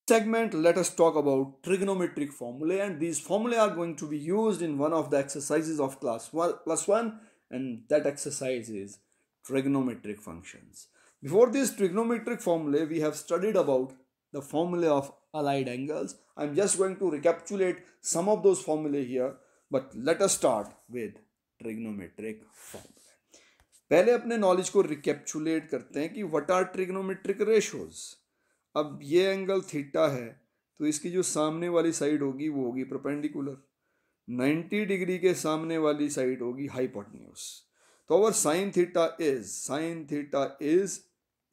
Segment, let us talk about trigonometric formulae, and these formulae are going to be used in one of the exercises of class 1 plus 1, and that exercise is trigonometric functions. Before these trigonometric formulae, we have studied about the formula of allied angles. I'm just going to recapitulate some of those formulae here, but let us start with trigonometric formulae. पहले अपने knowledge को रिकेप्चुलेट करते हैं कि what are trigonometric ratios. अब ये angle theta है, तो इसकी जो सामने वाली साइड होगी वो होगी परपेंडिकुलर. 90 डिग्री के सामने वाली साइड होगी हाइपोटेन्यूज. तो our sine theta is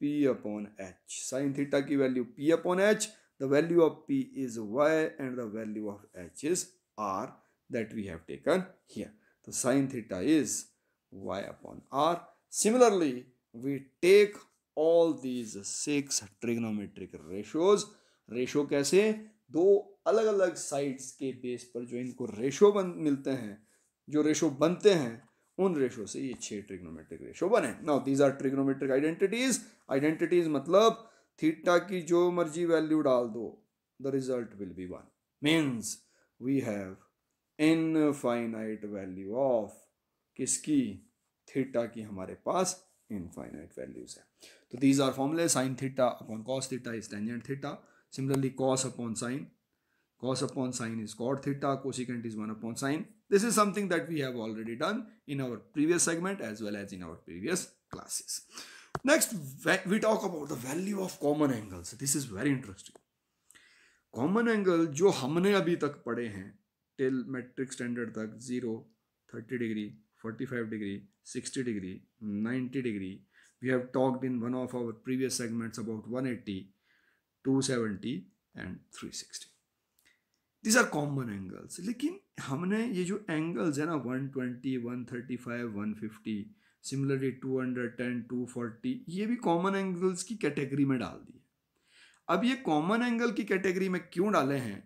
P upon H. Sine theta की value P upon H. The value of P is Y and the value of H is R that we have taken here. तो sine theta is y upon r. Similarly, we take all these 6 trigonometric ratios. Ratio कैसे? दो अलग अलग sides के base पर जो इनको ratio मिलते हैं, जो रेशो बनते हैं, उन रेशो से ये 6 ट्रिग्नोमेट्रिक रेशो बने. Now these are trigonometric identities मतलब थीटा की जो मर्जी वैल्यू डाल दो, the result will be 1. Means we have infinite value of किसकी? थीटा की हमारे पास इनफाइनाइट वैल्यूज है. तो दीज आर फॉर्मूले. Sine theta upon cos theta is tangent theta. Similarly cos upon sine is cot theta. Cosecant is 1 upon sine. This is something that we have already done in our previous segment as well as in our previous classes. Next we talk about the value of common angles. This is very interesting. Common angle जो हमने अभी तक पढ़े हैं till metric standard तक, 0, 30 degree, 45 degree, 60 degree, 90 degree. We have talked in one of our previous segments about 180, 270 and 360. These are common angles. लेकिन हमने ये जो angles है ना 120, 135, 150, similarly 210, 240, ये भी common angles की कैटेगरी में डाल दिए. अब ये common angle की कैटेगरी में क्यों डाले हैं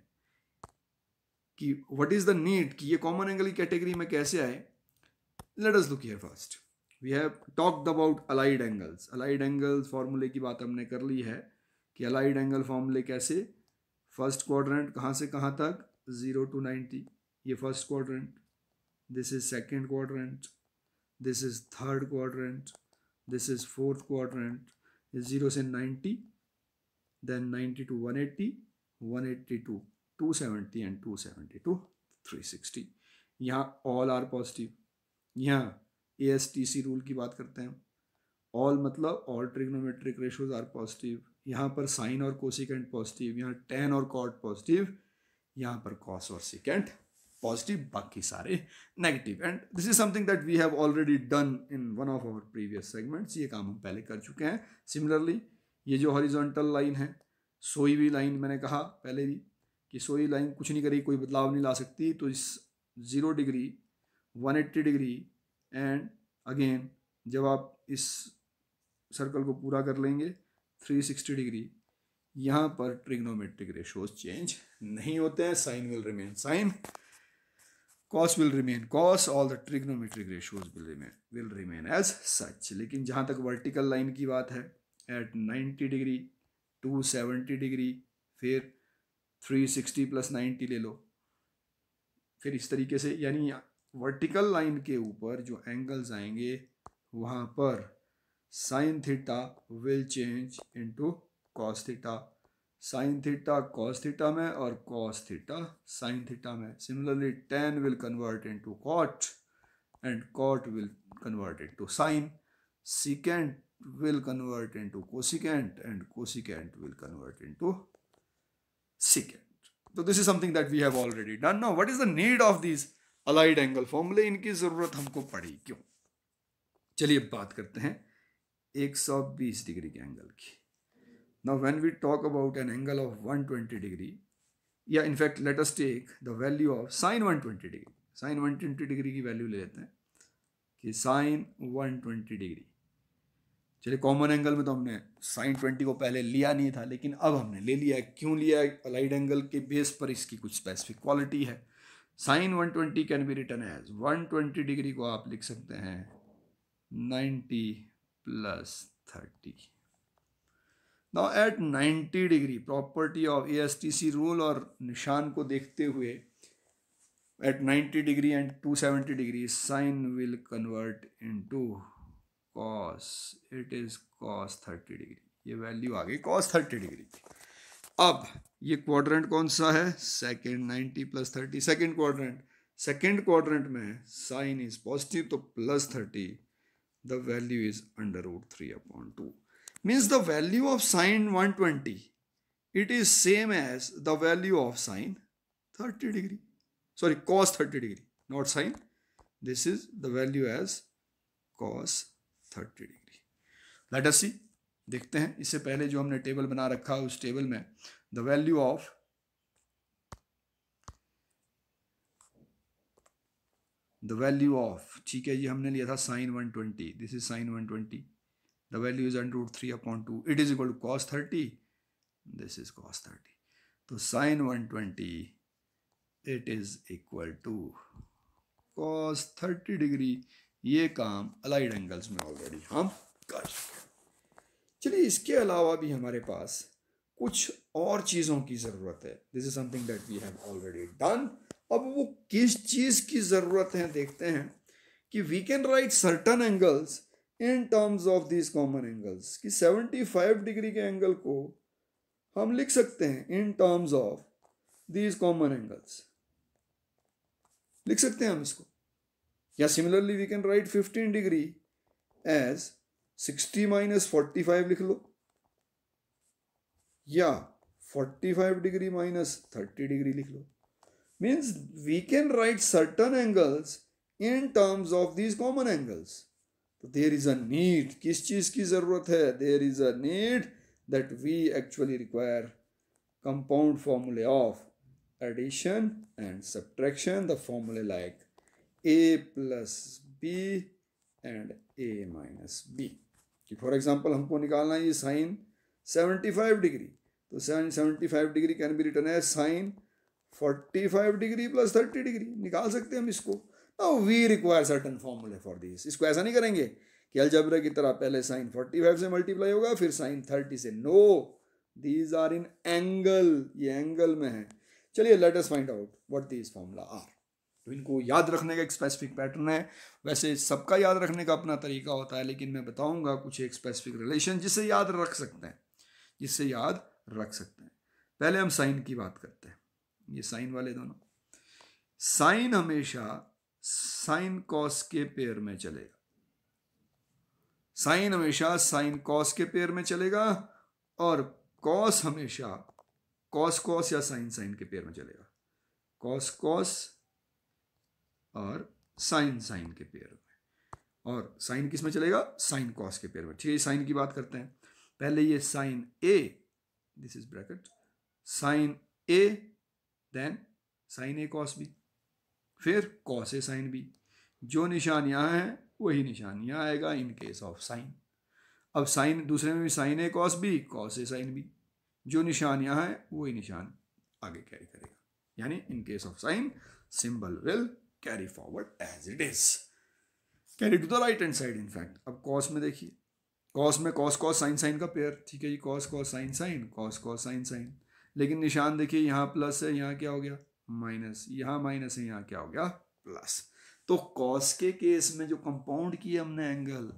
कि what is the need कि ये common angle की कैटेगरी में कैसे आए? Let us look here first. We have talked about allied angles. Allied angles फॉर्मूले की बात हमने कर ली है कि allied angle फॉर्मूले कैसे. फर्स्ट क्वाड्रेंट कहाँ से कहाँ तक? 0 to 90. ये first quadrant. This is second quadrant. This is third quadrant. This is fourth quadrant. 0 से 90, then 90 to 180, 180 to 270 and 270 to 360. यहाँ ऑल आर पॉजिटिव. यहाँ ASTC रूल की बात करते हैं. ऑल मतलब all trigonometric ratios are positive. यहाँ पर साइन और कोसिकेंट पॉजिटिव, यहाँ टेन और कॉट पॉजिटिव, यहाँ पर कॉस और सिकेंट पॉजिटिव, बाकी सारे negative. And this is something that we have already done in one of our previous segments. ये काम हम पहले कर चुके हैं. सिमिलरली ये जो हॉरिजॉन्टल लाइन है, सोई हुई लाइन, मैंने कहा पहले भी कि सोई लाइन कुछ नहीं करेगी, कोई बदलाव नहीं ला सकती. तो इस 0 डिग्री, 180 डिग्री एंड अगेन जब आप इस सर्कल को पूरा कर लेंगे 360 डिग्री, यहाँ पर ट्रिग्नोमेट्रिक रेशोज चेंज नहीं होते हैं. Sine will remain sine, cos will remain cos, all the trigonometric ratios will remain as such. लेकिन जहाँ तक वर्टिकल लाइन की बात है, एट 90 डिग्री, 270 डिग्री, फिर 360 प्लस 90 ले लो, फिर इस तरीके से, यानी वर्टिकल लाइन के ऊपर जो एंगल्स आएंगे वहाँ पर sine theta will change into cos theta, sine theta cos theta में और कॉस थीटा साइन थीटा में. Similarly tan will convert into cot and cot will convert into sine, secant will convert into cosecant and cosecant will convert into secant. So this is something that we have already done. Now what is the need of these allied angle formulae? इनकी ज़रूरत हमको पड़ी क्यों? चलिए बात करते हैं 120 degree के एंगल की. Now when we talk about an angle of 120 degree, yeah, in fact let us take the value of sin 120 degree. sin 120 degree की वैल्यू ले लेते हैं कि sin 120 डिग्री. चलिए कॉमन एंगल में तो हमने साइन 20 को पहले लिया नहीं था, लेकिन अब हमने ले लिया है. क्यों लिया है? अलाइड एंगल के बेस पर इसकी कुछ स्पेसिफिक क्वालिटी है. Sine 120 can be written as 120 degree को आप लिख सकते हैं 90 + 30. Now at 90 degree, property of ASTC rule और निशान को देखते हुए, at 90 degree and 270 degree sine will convert into cos, it is cos 30 degree. ये वैल्यू आ गई कॉस 30 डिग्री। अब ये क्वाड्रेंट कौन सा है? Second, 90 plus 30 second quadrant. Second quadrant में साइन इज पॉजिटिव तो plus 30, the value is √3/2, means the value of sine 120 it is same as the value of sine 30 degree, sorry cos 30 degree, not sine. This is the value as cos 30 degree. Let us see, देखते हैं। इससे पहले जो हमने table बना रखा है उस टेबल में द वैल्यू ऑफ ठीक है, ये हमने लिया था sine 120, this is sine 120, the value is √3/2, it is equal to cos 30, this is cos 30, तो sine 120 it is equal to cos 30 degree. ये काम अलाइड एंगल्स में ऑलरेडी हम कर चुके हैं। चलिए, इसके अलावा भी हमारे पास कुछ और चीज़ों की ज़रूरत है। This is something that we have already done. अब वो किस चीज़ की ज़रूरत है देखते हैं कि we can write certain angles in terms of this common angles, कि 75 डिग्री के एंगल को हम लिख सकते हैं in terms of this common angles, लिख सकते हैं हम इसको। या similarly we can write 15 degree as 60 - 45 लिख लो, या 45 डिग्री - 30 डिग्री लिख लो। Means we can write certain angles in terms of this common angles. तो देयर इज अ नीड, किस चीज की जरूरत है? There is a need that we actually require compound formula of addition and subtraction, the formula like a plus b and a minus b। कि for example हमको निकालना है ये साइन 75 डिग्री, तो sine 75 degree can be written as sine 45 degree plus 30 degree, निकाल सकते हैं हम इसको। नाउ वी रिक्वायर सर्टन फॉर्मूले फॉर दिस। इसको ऐसा नहीं करेंगे कि अलजबरा की तरह पहले साइन 45 से मल्टीप्लाई होगा फिर साइन 30 से। No, these are in angle, ये एंगल में है। चलिए, let us find out what these formula are. तो इनको याद रखने का एक स्पेसिफिक पैटर्न है। वैसे सबका याद रखने का अपना तरीका होता है, लेकिन मैं बताऊंगा कुछ एक स्पेसिफिक रिलेशन जिससे याद रख सकते हैं, जिससे याद रख सकते हैं। पहले हम साइन की बात करते हैं। ये साइन वाले दोनों, साइन हमेशा साइन कॉस के पेयर में चलेगा, साइन हमेशा साइन कॉस के पेयर में चलेगा, और कॉस हमेशा कॉस कॉस या साइन साइन के पेयर में चलेगा, कॉस कॉस और साइन साइन के पेयर में। और साइन किस में चलेगा? साइन कॉस के पेयर में। ठीक है, साइन की बात करते हैं। पहले ये sine A, this is bracket, sine A, then sine A cos B, फिर कॉस ए साइन बी। जो निशान यहाँ है वही निशान यहाँ आएगा इन केस ऑफ साइन। अब साइन दूसरे में भी sine A cos B, cos A sine B, जो निशान यहाँ है वही निशान आगे कैरी करेगा, यानी in case of sine symbol will carry forward as it is, carry to the right hand side in fact. अब कॉस में देखिए, कॉस में कॉस कॉस साइन साइन का पेयर, ठीक है जी, cos cos sine sine, cos cos sine sine, लेकिन निशान देखिए यहाँ प्लस है, यहाँ क्या हो गया? माइनस, यहाँ माइनस है, यहाँ क्या हो गया? प्लस। तो कॉस के केस में जो कंपाउंड किया हमने एंगल,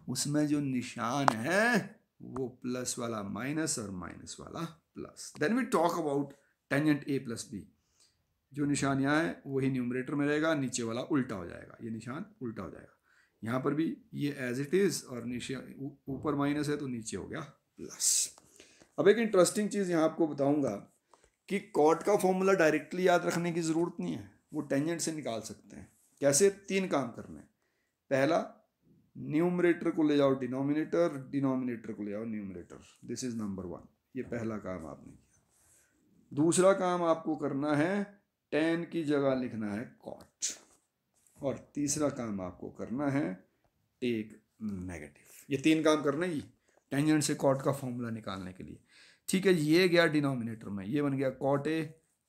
उसमें जो निशान है वो प्लस वाला माइनस और माइनस वाला plus. Then we talk about tangent A plus B, जो निशान यहाँ है वही न्यूमरेटर में रहेगा, नीचे वाला उल्टा हो जाएगा, ये निशान उल्टा हो जाएगा। यहाँ पर भी ये एज इट इज, और नीचे ऊपर माइनस है तो नीचे हो गया प्लस। अब एक इंटरेस्टिंग चीज़ यहाँ आपको बताऊंगा कि कॉट का फॉर्मूला डायरेक्टली याद रखने की ज़रूरत नहीं है, वो टेंजेंट से निकाल सकते हैं। कैसे? 3 काम करने हैं। पहला, न्यूमरेटर को ले जाओ डिनोमिनेटर, डिनोमिनेटर को ले जाओ न्यूमरेटर, दिस इज नंबर 1, ये पहला काम आपने किया। दूसरा काम आपको करना है, टेन की जगह लिखना है कॉट, और तीसरा काम आपको करना है टेक नेगेटिव। ये 3 काम करना है टेंजेंट से कॉट का फॉर्मूला निकालने के लिए। ठीक है, ये गया डिनोमिनेटर में, ये बन गया cot A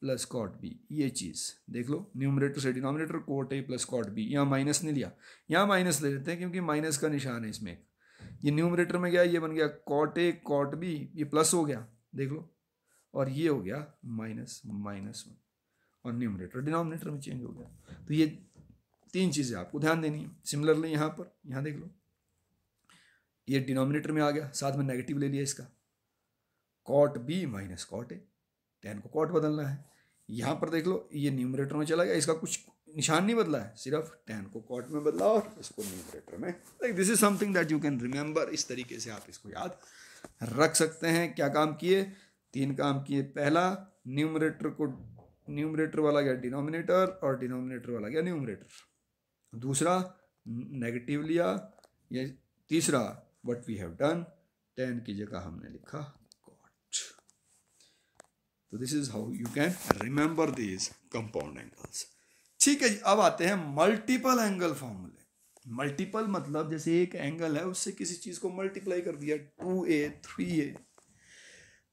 plus cot B. ये चीज़ देख लो, न्यूमरेटर से denominator, cot A plus cot B. यहाँ माइनस नहीं लिया, यहाँ माइनस ले लेते हैं क्योंकि माइनस का निशान है इसमें। ये न्यूमरेटर में गया, ये बन गया कॉट ए कॉट बी, ये प्लस हो गया देख लो, और ये हो गया माइनस माइनस वन, और न्यूमरेटर डिनोमिनेटर में चेंज हो गया। तो ये तीन चीज़ें आपको ध्यान देनी है। सिमिलरली यहाँ पर, यहाँ देख लो, ये डिनोमिनेटर में आ गया, साथ में नेगेटिव ले लिया इसका, cot B minus cot A, tan को कॉट बदलना है। यहाँ पर देख लो, ये न्यूमरेटर में चला गया, इसका कुछ निशान नहीं बदला है, सिर्फ टेन को कॉट में बदला और इसको न्यूमरेटर में। Like this is something that you can remember. इस तरीके से आप इसको याद रख सकते हैं। क्या काम किए? तीन काम किए। पहला, न्यूमरेटर वाला गया डिनोमिनेटर और डिनोमिनेटर वाला गया न्यूमरेटर। दूसरा, नेगेटिव लिया। या तीसरा, व्हाट वी हैव डन, 10 की जगह हमने लिखा कॉट। तो this is how you can remember these compound angles. ठीक है जी, अब आते हैं मल्टीपल एंगल फॉर्मूले। मल्टीपल मतलब जैसे एक एंगल है उससे किसी चीज को मल्टीप्लाई कर दिया, 2a 3a।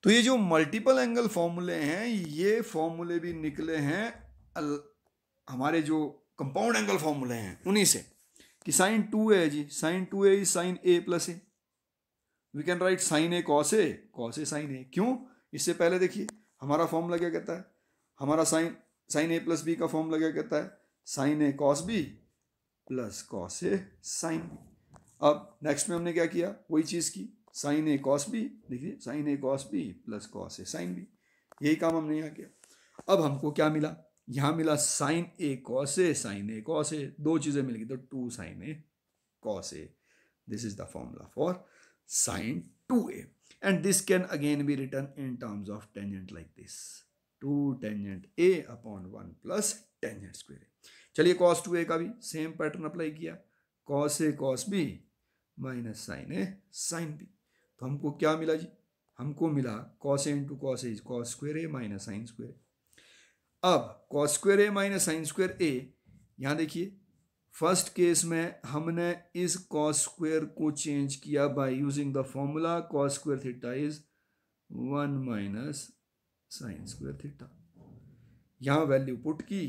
तो ये जो मल्टीपल एंगल फॉर्मूले हैं, ये फॉर्मूले भी निकले हैं हमारे जो कंपाउंड एंगल फॉर्मूले हैं उन्हीं से, कि साइन 2a है जी, sine 2a is sine a plus A. We can write sine A cos A, cos A sine A. क्यों? इससे पहले देखिए हमारा फॉर्मूला क्या कहता है, हमारा साइन ए प्लस बी का फॉर्मूला क्या कहता है, sign A cos B plus cos A sine B. अब नेक्स्ट में हमने क्या किया, वही चीज़ की, साइन ए कॉस बी, देखिए sign A cos B plus cos A sine B, यही काम हमने यहाँ किया। अब हमको क्या मिला, यहाँ मिला sine A cos A, sine A cos A, दो चीज़ें मिल गई, तो 2 sine A cos A. This is the formula for sine 2a, and this can again be written in terms of tangent like this, 2 tangent a upon 1 plus tangent square a। चलिए cos 2a का भी same pattern apply किया, cos a cos b minus sine A sine b। तो हमको क्या मिला जी, हमको मिला cos a into cos a cos square a minus sine square a। अब cos square a minus sine square a, यहाँ देखिए फर्स्ट केस में हमने इस cos स्क्वेयर को चेंज किया by using the formula cos square theta is 1 minus sine square theta. यहाँ value put की,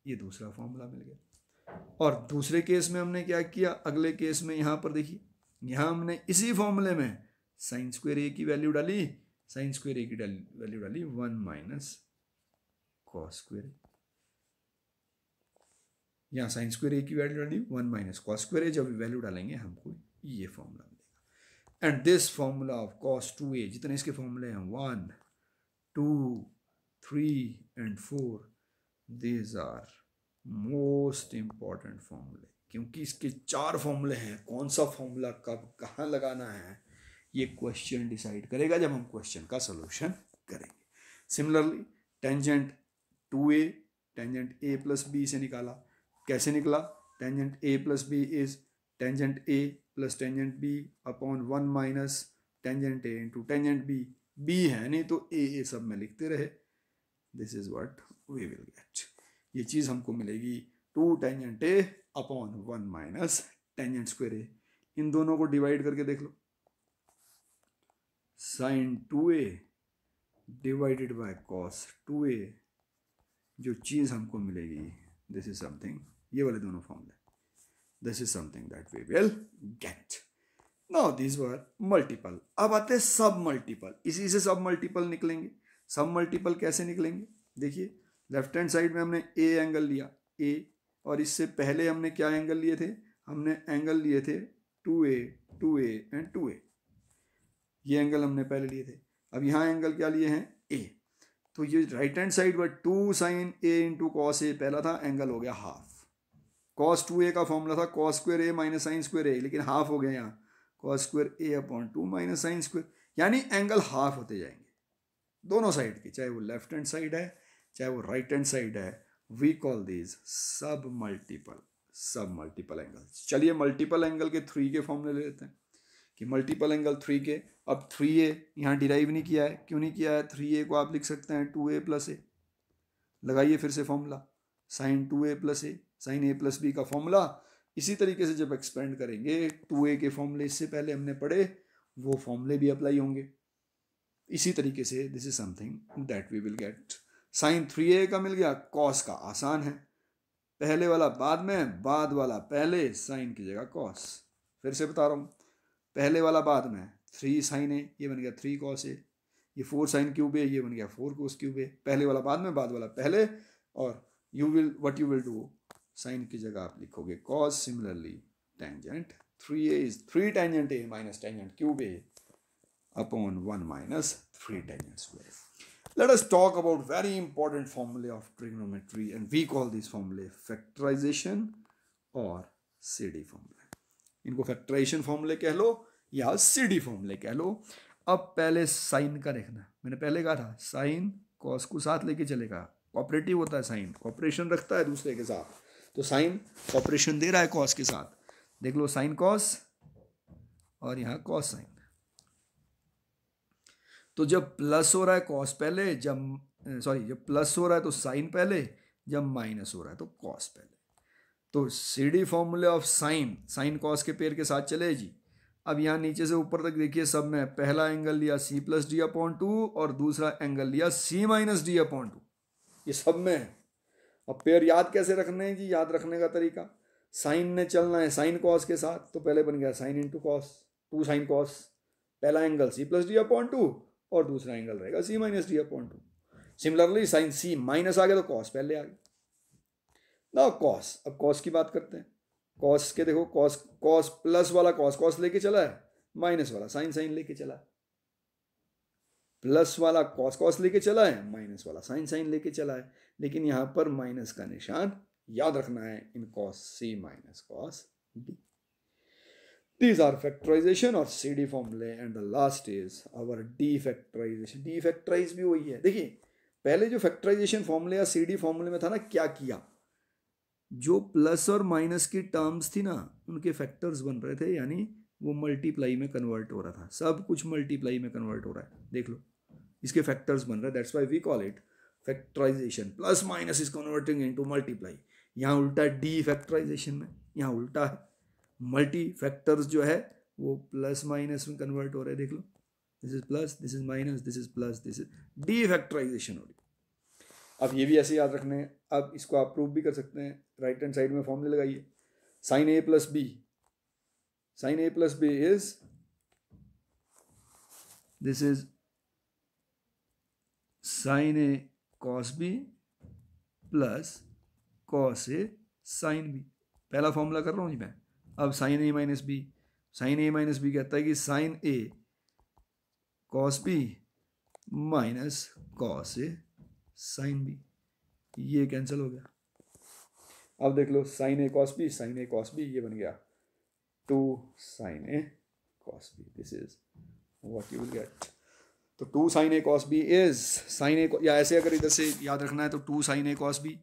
ये दूसरा फॉर्मूला मिल गया। और दूसरे केस में हमने क्या किया, अगले केस में यहाँ पर देखिए, यहाँ हमने इसी फॉर्मूले में साइन स्क्वेयर ए की वैल्यू डाली, साइन स्क्वेयर ए की वैल्यू डाली 1 माइनस कॉस स्क्वेयर। यहाँ साइन स्क्वेयर ए की वैल्यू डाली 1 माइनस कॉस स्क्वेयर ए, जब वैल्यू डालेंगे हमको ये फॉर्मूला मिलेगा। And this formula of cos 2a, जितने इसके फॉर्मूले हैं 1 2 3 and 4, these are most important फॉर्मूले, क्योंकि इसके 4 फॉर्मूले हैं। कौन सा फॉर्मूला कब कहाँ लगाना है ये क्वेश्चन डिसाइड करेगा जब हम क्वेश्चन का सोल्यूशन करेंगे। Similarly tangent 2a tangent a plus b से निकाला, कैसे निकला, tangent a plus B is tangent a plus tangent b upon 1 minus tangent a into tangent b। b है नहीं तो a सब में लिखते रहे। This is what we will get. ये चीज़ हमको मिलेगी 2 tangent a upon 1 minus tangent square a। इन दोनों को डिवाइड करके देख लो, sine 2a divided by cos 2a, जो चीज़ हमको मिलेगी, दिस इज समथिंग, ये वाले दोनों फॉर्मूले, this is something that we will get. Now this were multiple. अब आते हैं सब मल्टीपल। इसी से सब मल्टीपल निकलेंगे। सब मल्टीपल कैसे निकलेंगे, देखिए लेफ्ट हैंड साइड में हमने ए एंगल लिया ए, और इससे पहले हमने क्या एंगल लिए थे, हमने एंगल लिए थे 2a 2a एंड 2a, ये एंगल हमने पहले लिए थे। अब यहाँ एंगल क्या लिए हैं, ए। तो ये राइट हैंड साइड पर 2 sine A into cos A पहला था, एंगल हो गया हाफ। कॉस 2a का फॉर्मूला था कॉस स्क्वेयर ए माइनस साइन स्क्वेयर ए, लेकिन हाफ हो गया यहाँ, कॉस स्क्वेयर ए अपॉन 2 माइनस साइन स्क्वेयर, यानी एंगल हाफ होते जाएंगे दोनों साइड के, चाहे वो लेफ्ट हैंड साइड है चाहे वो राइट हैंड साइड है। वी कॉल दिस सब मल्टीपल एंगल्स। चलिए मल्टीपल एंगल के 3 के फॉर्मूले ले लेते हैं कि मल्टीपल एंगल 3 के। अब 3a यहाँ डिराइव नहीं किया है, क्यों नहीं किया है, 3a को आप लिख सकते हैं 2a प्लस ए। लगाइए फिर से formula, sine 2a plus A, sine a plus b का फॉर्मूला। इसी तरीके से जब एक्सपेंड करेंगे 2a के फॉर्मूले इससे पहले हमने पढ़े, वो फॉर्मूले भी अप्लाई होंगे इसी तरीके से। This is something that we will get. Sine 3a का मिल गया, कॉस का आसान है, पहले वाला बाद में, बाद वाला पहले, साइन की जगह कॉस। फिर से बता रहा हूँ, पहले वाला बाद में 3 sin A, ये बन गया 3 cos A, ये 4 sin क्यूब A, ये बन गया 4 cos क्यूब A। पहले वाला बाद में, बाद वाला पहले, और यू विल डू, साइन की जगह आप लिखोगे cos। Similarly tangent 3A is 3 tangent A minus tangent cube A upon 1 minus 3 tangent square. Let us talk about very important formula of trigonometry, and we call this formula factorization or CD formula. इनको factorisation फॉर्मूले कह लो या CD फॉर्मूले कह लो। अब पहले sign का देखना, मैंने पहले कहा था साइन कॉस को साथ लेके चलेगा, कॉपरेटिव होता है साइन, कॉपरेशन रखता है दूसरे के साथ, तो साइन कॉपरेशन दे रहा है कॉस के साथ। देख लो साइन कॉस और यहाँ कॉस साइन। तो जब प्लस हो रहा है कॉस पहले, जब प्लस हो रहा है तो साइन पहले, जब माइनस हो रहा है तो कॉस पहले। तो CD फॉर्मूले ऑफ साइन कॉस के पेयर के साथ चले जी। अब यहाँ नीचे से ऊपर तक देखिए, सब में पहला एंगल लिया C+D/2 और दूसरा एंगल लिया C-D/2, ये सब में है। अब पेयर याद कैसे रखने हैं जी? याद रखने का तरीका, साइन ने चलना है साइन कॉस के साथ, तो पहले बन गया sine into cos, 2 sin cos, पहला एंगल C+D/2 और दूसरा एंगल रहेगा C-D/2। Similarly sine C minus आ गया तो कॉस पहले आ गया ना कॉस। अब कॉस की बात करते हैं। कॉस के देखो, कॉस प्लस वाला कॉस लेके चला है, माइनस वाला साइन लेके चला है। प्लस वाला कॉस लेके चला है, माइनस वाला साइन लेके चला है। लेकिन यहां पर माइनस का निशान याद रखना है in cos C minus cos D। These are factorization और CD formula, and the last is our defactorization। defactorize भी वही है। देखिए पहले जो फैक्टराइजेशन फॉर्मूले या CD फॉर्मूले में था ना, क्या किया, जो प्लस और माइनस की टर्म्स थी ना, उनके फैक्टर्स बन रहे थे, यानी वो मल्टीप्लाई में कन्वर्ट हो रहा था। सब कुछ मल्टीप्लाई में कन्वर्ट हो रहा है, देख लो इसके फैक्टर्स बन रहे हैं। That's why we call it factorization. Plus minus is converting into multiply. यहाँ उल्टा डी फैक्टराइजेशन में, यहाँ उल्टा है, मल्टी फैक्टर्स जो है वो प्लस माइनस में कन्वर्ट हो रहे हैं। देख लो, this is plus, this is minus, this is plus, this is defactorisation हो रही। अब ये भी ऐसे याद रखने हैं। अब इसको आप प्रूव भी कर सकते हैं। राइट हैंड साइड में फॉर्मूले लगाइए, sine A plus B, sine A plus B is, this is sine A cos B plus cos A sine B. पहला फॉर्मूला कर रहा हूँ जी मैं। अब sine A minus B, sine A minus B कहता है कि sine A cos B minus cos A sine B, ये कैंसिल हो गया। अब देख लो sine A cos B, sine A cos B, ये बन गया 2 sin A cos B। This is what you will get. तो 2 sin A cos B is sine A, या ऐसे अगर इधर से याद रखना है तो 2 sin A cos B,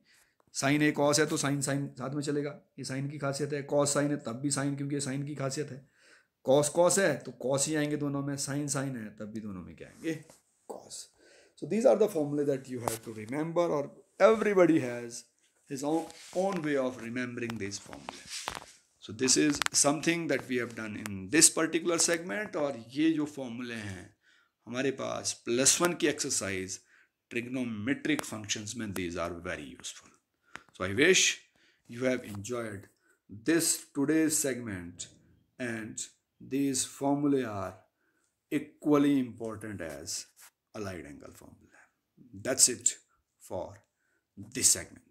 sine A cos है तो साइन साथ में चलेगा, ये साइन की खासियत है। कॉस साइन है तब भी साइन, क्योंकि ये साइन की खासियत है। कॉस है तो कॉस ही आएंगे दोनों में, साइन है तब भी दोनों में क्या आएंगे, cos. So these are the formulae that you have to remember, or everybody has his own way of remembering these formulae. So this is something that we have done in this particular segment। और ये जो फॉर्मूले हैं हमारे पास +1 की exercise trigonometric functions में, these are very useful. So I wish you have enjoyed this today's segment, and these formulae are equally important as allied angle formula. That's it for this segment.